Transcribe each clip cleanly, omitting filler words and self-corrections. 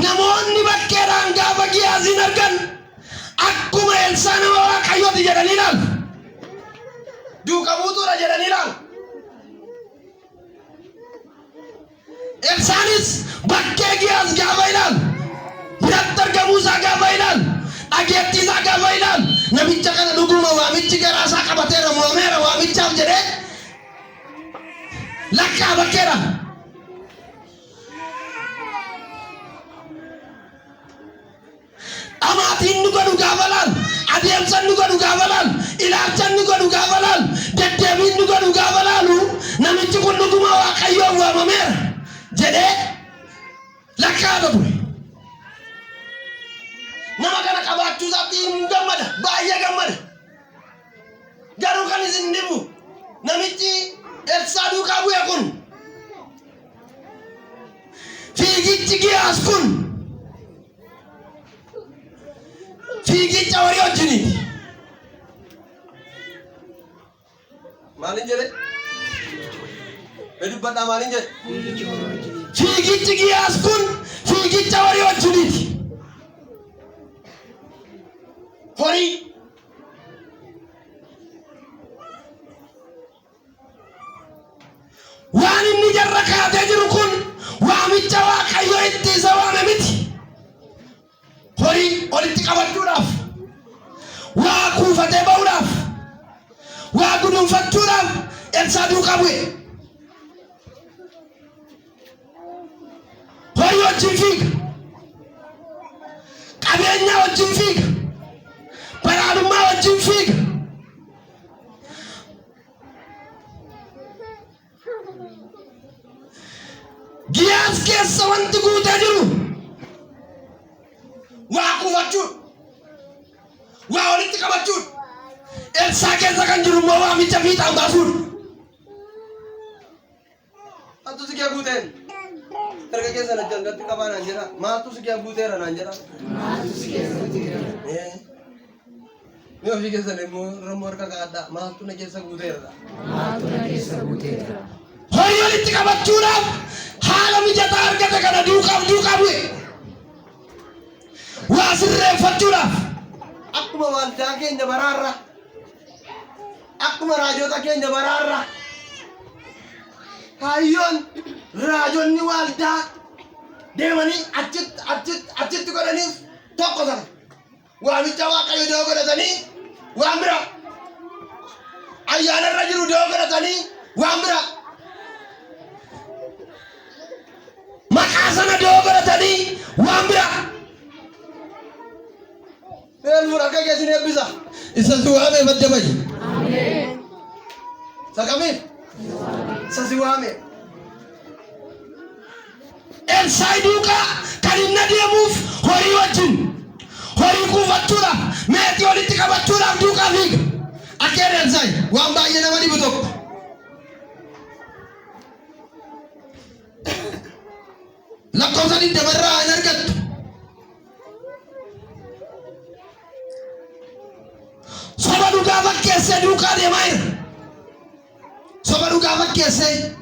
namoonni bakkeedhaan gaafa Giyaaziin argan akkuma Elsaan nama Waaqayyooti jedhanii ilaalu. Duuka buutuudha jedhanii ilaalu. Elsaanis bakkee Giyaaz gaafa ilaalu, biratti argamuu isaa gaafa ilaalu, dhageettii isaa gaafa ilaalu, namicha kana dhuguma waamichi garaa isaa qabateera moomeera waamichaaf jedhee lakkaa bakkeedha. Amaatiin nu godhu gaafa laalu, adeemsan nu godhu gaafa laalu, ilaalchan nu godhu gaafa laalu, deddeebiin nu godhu gaafa laalu, namichi kun dhuguma Waaqayyoon waamameera jedhee lakkaa'ata ture. Nama kana qabaachuu isaatti hin gammada, baay'ee gammada. Garuu kan isin dhibu namichi Elsaa duukaa bu'e kun, fiigichi Giyaaz kun fiigicha horii wajjiniiti. Maalin jedhe? Dubbadhaa maalin jedhe? Fiigichi Giyaaz kun fiigicha horii wajjiniiti. Horii waan inni jarra kaatee jiru kun waamicha Waaqayyo itti isa waame miti. Horii walitti qabachuudhaaf, waa kuufatee ba'uudhaaf, waa gudunfachuudhaaf Elsaa duukaa bu'e. Horii wajjin fiiga, qabeenya wajjin fiiga, badhaadhummaa wajjin fiiga. Giyaaz keessa wanti guutee jiru waa kuufachuun, waa walitti qabachuun. Elsaa keessa kan jiru immoo waamicha fiixaan baasuun. Maaltu si guuteen? Erga keessa lachangatti qabaa naan jedha. Maaltu si guuteera naan jedha. Maaltu si keessa guuteera? Mee ofii keessan immoo Oromoo harka kaadhaa. Maaltu na keessa guuteera? Maaltu na keessa guuteera? Horii walitti qabachuudhaaf haala mijataa argate kana duukaa bu'e. Waa sirreeffachuudhaaf akkuma waldaa keenya baraarra, akkuma raajota keenya baraarra, kaayyoon raajonni waldaa deemanii achitti godhaniif tokko sana waamicha Waaqayyo doo godhatanii waan bira, ayyaanarra jiru doo godhatanii waan bira, maqaa sana doo godhatanii waan bira. Meel muraka kesin ebbisa isa siwaame majjabayi. Amen. Sakamiif isa siwaame. Elsaa duukaa kan inni adeemuuf horii wajjin, horii kuufachuudhaaf, meetii walitti qabachuudhaaf duukaa fiiga. Akkeen Elsaa waan baay'ee nama dhibu tokko. Lakkoofsa dabarraa hin argattu. Soba dhugaa fakkeessee duukaa deemaa jira. Soba dhugaa fakkeessee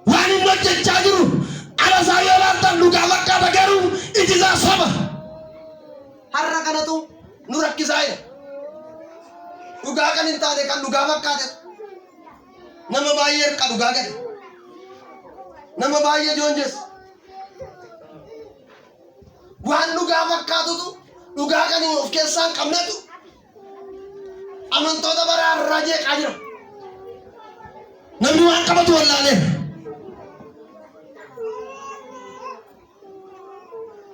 waan inni hojjechaa jiru alasaa yoo laaltan dhugaa fakkaata, garuu iji isaa soba. Har'a kanatu nu rakkisaa jira. Dhugaa kan hin taane kan dhugaa fakkaate nama baay'ee hirqa dhugaa gadi, nama baay'ee joonjes. Waan dhugaa fakkaatutu dhugaa kan of keessaa hin qabnetu amantoota baraarraa jeeqaa jira. Namni waan qabatu wallaalee.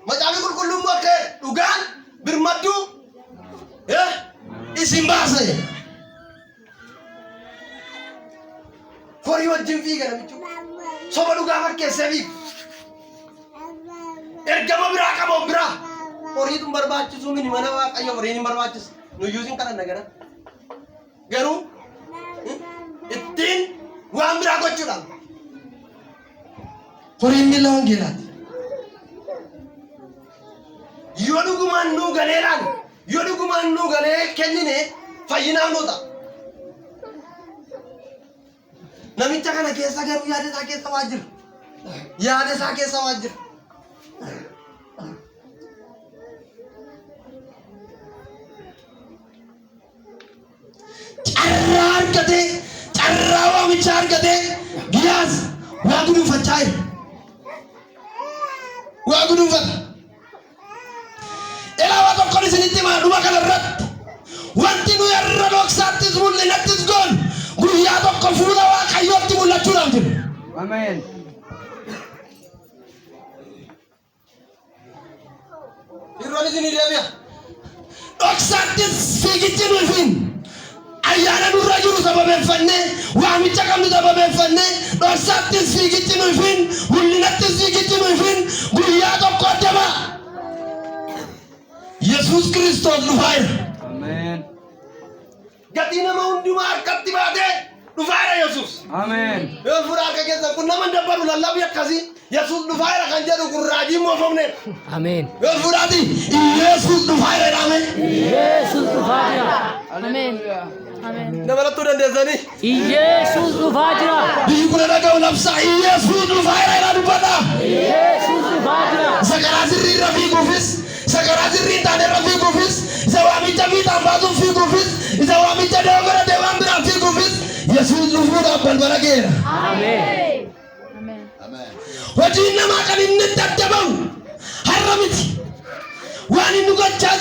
Macaafi qulqulluun bakkee dhugaan birmadduu isin baasa. Horii wajjin fiiga namichu soba dhugaa fakkeessee fiiga. Ergama biraa qabu biraa. Horii tun barbaachisu mini mana Waaqayyo horii hin barbaachisu. Nuyyuu sin kana nagara. Garuu ittiin waan biraa gochuudhaan horiin miila wangeelaati. Yoo dhugumaan nuu galeedhaan, yoo dhugumaan nuu galee kennine fayyinaaf nu ta'a. Namicha kana keessa garuu yaada isaa keessa waa jira. yaada isaa keessa waan jiru. Carraa argatee carraa waamicha argatee Giyaas waa guduunfachaa jira. Waa guduunfata. Ilaawaa tokkoon isinitti himaa dhuma kanarratti wanti nuyi irra dhoksaattis mul'inattis goon guyyaa tokko fuula Waaqayyootti mul'achuudhaaf jiru. Ameen. Irroon isinii deebi'a. Dhoksaattis fiigichi nuyi fiin ayyaana nurra jiru sababeeffannee waamicha qabnu sababeeffannee dhoksaattis fiigichi nuyi fiin mul'inattis fiigichi nuyi fiin guyyaa tokko addama. Yesuus Kiristoos dhufeera. Ameen. Gatii nama hundumaa harkatti baatee dhufeera Yesuus. Ameen. Yoo fuudhaa harka keessan kun nama dabbaru lallabii akkasii Yesuus dhufeera kan jedhu kun raajii moofamne. Ameen. Yoo fuudhaati Yesuus dhufeera jedhame. Yesuus dhufeera. Ameen. Ameen. Dabalattuu dandeessanii. Yesuus dhufeera. Biyyi kun dhaga'u labsaa Yesuus dhufeera jedhaa dubbata. Yesuus dhufeera. Sagaraa sirrii irra fiiguufis sagaraa sirrii taane irra fiiguufis isa waamicha fiixaan baasuuf fiiguufis isa waamicha doogora deemaan biraan fiiguufis Yesuus dhufuudhaaf balbala geera. Ameen. Hojiin namaa kan inni dadhabamu har'a miti waan inni gochaa